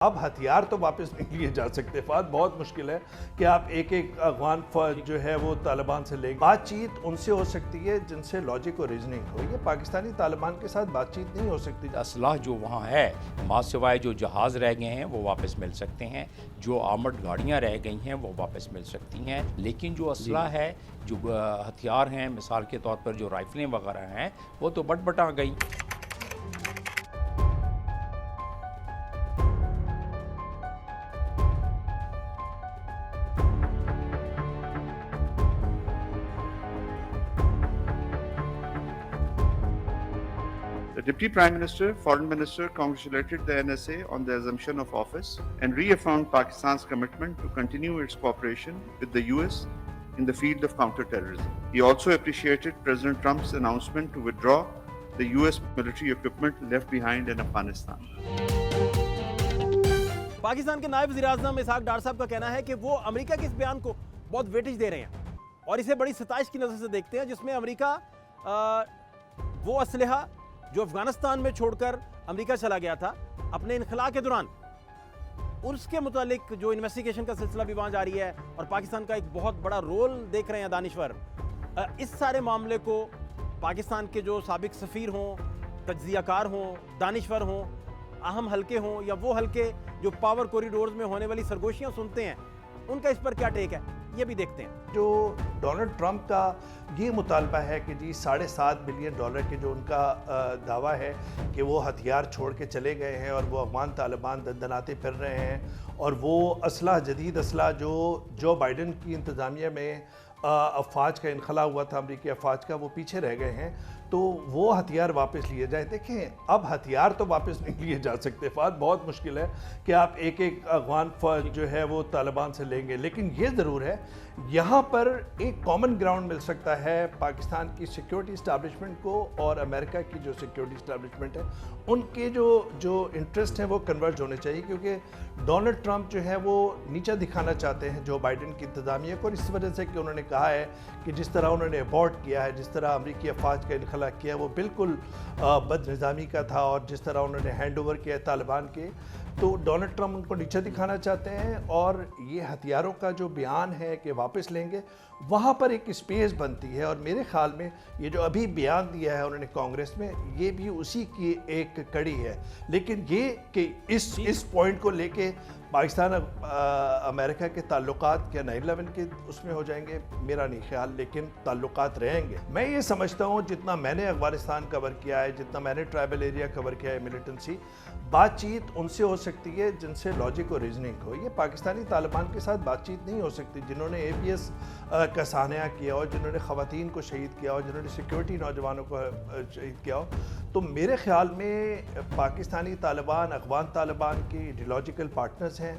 اب ہتھیار تو واپس نہیں لیے جا سکتے فہد، بہت مشکل ہے کہ آپ ایک افغان فوج جو ہے وہ طالبان سے لے بات چیت ان سے ہو سکتی ہے جن سے لاجک اور ریزننگ ہو. یہ پاکستانی طالبان کے ساتھ بات چیت نہیں ہو سکتی. اسلحہ جو وہاں ہے ماں سوائے جو جہاز رہ گئے ہیں وہ واپس مل سکتے ہیں، جو آرمڈ گاڑیاں رہ گئی ہیں وہ واپس مل سکتی ہیں، لیکن جو اسلحہ ہے، جو ہتھیار ہیں، مثال کے طور پر جو رائفلیں وغیرہ ہیں وہ تو بٹ بٹا گئی. The Deputy Prime Minister, Foreign Minister congratulated the NSA on the assumption of office and reaffirmed Pakistan's commitment to continue its cooperation with the US in the field of counter-terrorism. He also appreciated President Trump's announcement to withdraw the US military equipment left behind in Afghanistan. Pakistan کے نائب وزیر اعظم اسحاق ڈار صاحب کا کہنا ہے کہ وہ امریکہ کے اس بیان کو بہت ویٹیج دے رہے ہیں اور اسے بڑی ستائش کی نظر سے دیکھتے ہیں، جس میں امریکہ وہ اسلحہ جو افغانستان میں چھوڑ کر امریکہ چلا گیا تھا اپنے انخلاء کے دوران، اس کے متعلق جو انویسٹیگیشن کا سلسلہ بھی وہاں جاری ہے اور پاکستان کا ایک بہت بڑا رول دیکھ رہے ہیں دانشور. اس سارے معاملے کو پاکستان کے جو سابق سفیر ہوں، تجزیہ کار ہوں، دانشور ہوں، اہم حلقے ہوں یا وہ حلقے جو پاور کوریڈورز میں ہونے والی سرگوشیاں سنتے ہیں، ان کا اس پر کیا ٹیک ہے یہ بھی دیکھتے ہیں. جو ڈونلڈ ٹرمپ کا یہ مطالبہ ہے کہ جی $7.5 بلین کے جو ان کا دعویٰ ہے کہ وہ ہتھیار چھوڑ کے چلے گئے ہیں اور وہ افغان طالبان دندناتے پھر رہے ہیں اور وہ اسلحہ، جدید اسلحہ جو بائیڈن کی انتظامیہ میں افواج کا انخلاء ہوا تھا، امریکی افواج کا، وہ پیچھے رہ گئے ہیں، تو وہ ہتھیار واپس لیے جائیں. دیکھیں اب ہتھیار تو واپس نہیں لیے جا سکتے فہد، بہت مشکل ہے کہ آپ ایک افغان فوج جو ہے وہ طالبان سے لیں گے، لیکن یہ ضرور ہے یہاں پر ایک کامن گراؤنڈ مل سکتا ہے پاکستان کی سیکیورٹی اسٹیبلشمنٹ کو اور امریکہ کی جو سیکیورٹی اسٹیبلشمنٹ ہے ان کے جو انٹرسٹ ہیں وہ کنورج ہونے چاہیے، کیونکہ ڈونلڈ ٹرمپ جو ہے وہ نیچا دکھانا چاہتے ہیں جو بائیڈن کی انتظامیہ کو، اور اس وجہ سے کہ انہوں نے کہا ہے کہ جس طرح انہوں نے ابورٹ کیا ہے، جس طرح امریکی افواج کا انخلاء کیا وہ بالکل بد نظامی کا تھا، اور جس طرح انہوں نے ہینڈ اوور کیا ہے طالبان کے، تو ڈونلڈ ٹرمپ ان کو نیچا دکھانا چاہتے ہیں. اور یہ ہتھیاروں کا جو بیان ہے کہ واپس لیں گے، وہاں پر ایک اسپیس بنتی ہے، اور میرے خیال میں یہ جو ابھی بیان دیا ہے انہوں نے کانگریس میں، یہ بھی اسی کی ایک کڑی ہے. لیکن یہ کہ اس پوائنٹ کو لے کے پاکستان امریکہ کے تعلقات کیا 9/11 کے اس میں ہو جائیں گے، میرا نہیں خیال، لیکن تعلقات رہیں گے. میں یہ سمجھتا ہوں جتنا میں نے افغانستان کور کیا ہے، جتنا میں نے ٹرائبل ایریا کور کیا ہے، ملیٹنسی، بات چیت ان سے ہو سکتی ہے جن سے لاجک اور ریزننگ ہو. یہ پاکستانی طالبان کے ساتھ بات چیت نہیں ہو سکتی جنہوں نے APS کا سانحہ کیا ہو، جنہوں نے خواتین کو شہید کیا ہو، جنہوں نے سیکیورٹی نوجوانوں کو شہید کیا ہو. تو میرے خیال میں پاکستانی طالبان افغان طالبان کے ایڈیولوجیکل پارٹنرز ہیں.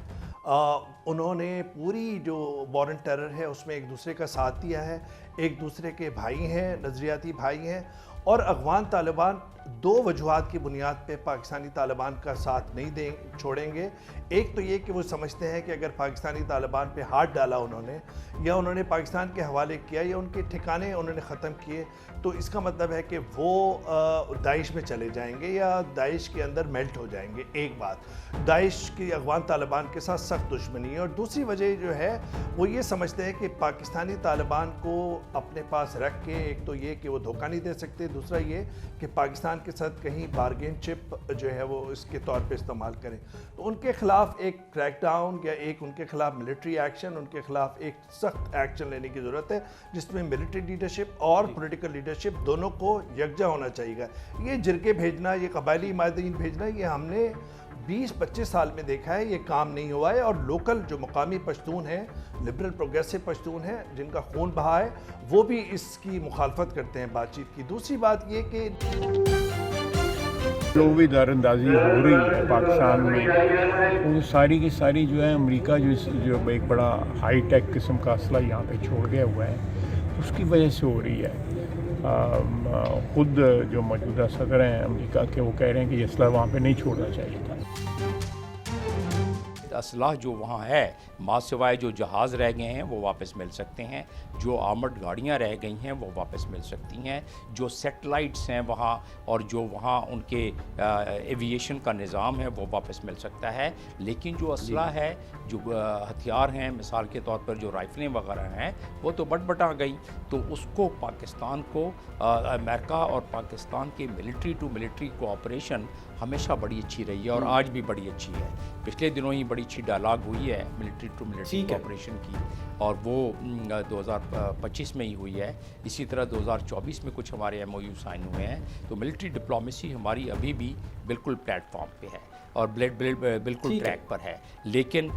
انہوں نے پوری جو وار آن ٹیرر ہے اس میں ایک دوسرے کا ساتھ دیا ہے، ایک دوسرے کے بھائی ہیں، نظریاتی بھائی ہیں. اور افغان طالبان دو وجوہات کی بنیاد پہ پاکستانی طالبان کا ساتھ نہیں چھوڑیں گے. ایک تو یہ کہ وہ سمجھتے ہیں کہ اگر پاکستانی طالبان پہ ہاتھ ڈالا انہوں نے، یا انہوں نے پاکستان کے حوالے کیا، یا ان کے ٹھکانے انہوں نے ختم کیے، تو اس کا مطلب ہے کہ وہ داعش میں چلے جائیں گے یا داعش کے اندر میلٹ ہو جائیں گے. ایک بات داعش کی افغان طالبان کے ساتھ سخت دشمنی ہے. اور دوسری وجہ جو ہے وہ یہ سمجھتے ہیں کہ پاکستانی طالبان کو اپنے پاس رکھ کے، ایک تو یہ کہ وہ دھوکہ نہیں دے سکتے، دوسرا یہ کہ پاکستان کے ساتھ کہیں بارگین چپ جو ہے وہ اس کے طور پہ استعمال کریں. تو ان کے خلاف ایک کریک ڈاؤن یا ایک ان کے خلاف ملٹری ایکشن، ان کے خلاف ایک سخت ایکشن لینے کی ضرورت ہے، جس میں ملٹری لیڈرشپ اور پولیٹیکل لیڈرشپ دونوں کو یکجا ہونا چاہیے. یہ جرگے بھیجنا، یہ قبائلی ماہدین بھیجنا، یہ ہم نے 20-25 سال میں دیکھا ہے، یہ کام نہیں ہوا ہے. اور لوکل جو مقامی پشتون ہیں، لبرل پروگریسو پشتون ہیں، جن کا خون بہا ہے، وہ بھی اس کی مخالفت کرتے ہیں بات چیت کی. دوسری بات یہ کہ جو بھی دار اندازی ہو رہی ہے پاکستان میں، وہ ساری کی ساری جو ہے امریکہ جو ایک بڑا ہائی ٹیک قسم کا اسلحہ یہاں پہ چھوڑ گیا ہوا ہے، اس کی وجہ سے ہو رہی ہے. خود جو موجودہ صدر ہیں امریکہ کے، وہ کہہ رہے ہیں کہ یہ اسلحہ وہاں پہ نہیں چھوڑنا چاہیے تھا. اسلحہ جو وہاں ہے ماں سوائے جو جہاز رہ گئے ہیں وہ واپس مل سکتے ہیں، جو آرمڈ گاڑیاں رہ گئی ہیں وہ واپس مل سکتی ہیں، جو سیٹلائٹس ہیں وہاں اور جو وہاں ان کے ایویشن کا نظام ہے وہ واپس مل سکتا ہے، لیکن جو اسلحہ ہے، جو ہتھیار ہیں، مثال کے طور پر جو رائفلیں وغیرہ ہیں وہ تو بٹا گئی، تو اس کو پاکستان کو امریکہ اور پاکستان کے ملٹری ٹو ملٹری کوآپریشن ہمیشہ بڑی اچھی رہی ہے اور آج بھی بڑی اچھی ہے۔ پچھلے دنوں ہی بڑی اچھی ڈائلاگ ہوئی ہے ملٹری ٹو ملٹری کوآپریشن کی، اور وہ 2025 میں ہی ہوئی ہے، اسی طرح 2024 میں کچھ ہمارے ایم او یو سائن ہوئے ہیں، تو ملٹری ڈپلومیسی ہماری ابھی بھی بالکل پلیٹ فارم پہ ہے اور بالکل ٹریک پر ہے، لیکن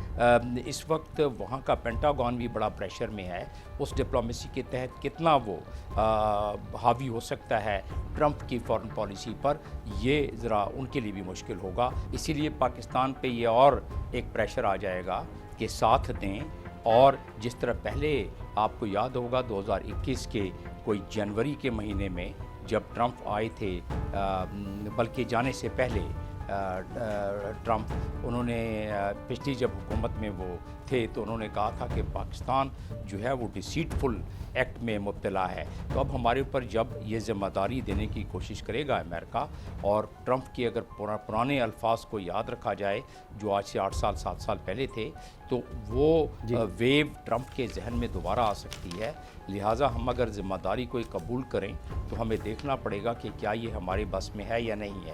اس وقت وہاں کا پینٹاگون بھی بڑا پریشر میں ہے، اس ڈپلومیسی کے تحت کتنا وہ حاوی ہو سکتا ہے ٹرمپ کی فارن پالیسی پر، یہ ذرا ان کے لیے بھی مشکل ہوگا، اسی لیے پاکستان پہ یہ اور ایک پریشر آ جائے گا کہ ساتھ دیں، اور جس طرح پہلے آپ کو یاد ہوگا 2021 کے کوئی جنوری کے مہینے میں جب ٹرمپ آئے تھے، بلکہ جانے سے پہلے ٹرمپ، انہوں نے پچھلی جب حکومت میں وہ تھے تو انہوں نے کہا تھا کہ پاکستان جو ہے وہ ڈیسیٹفل ایکٹ میں مبتلا ہے، تو اب ہمارے اوپر جب یہ ذمہ داری دینے کی کوشش کرے گا امریکہ، اور ٹرمپ کی اگر پرانے الفاظ کو یاد رکھا جائے جو آج سے 8 سال 7 سال پہلے تھے، تو وہ ویو ٹرمپ کے ذہن میں دوبارہ آ سکتی ہے، لہٰذا ہم اگر ذمہ داری کو قبول کریں تو ہمیں دیکھنا پڑے گا کہ کیا یہ ہمارے بس میں ہے یا نہیں ہے۔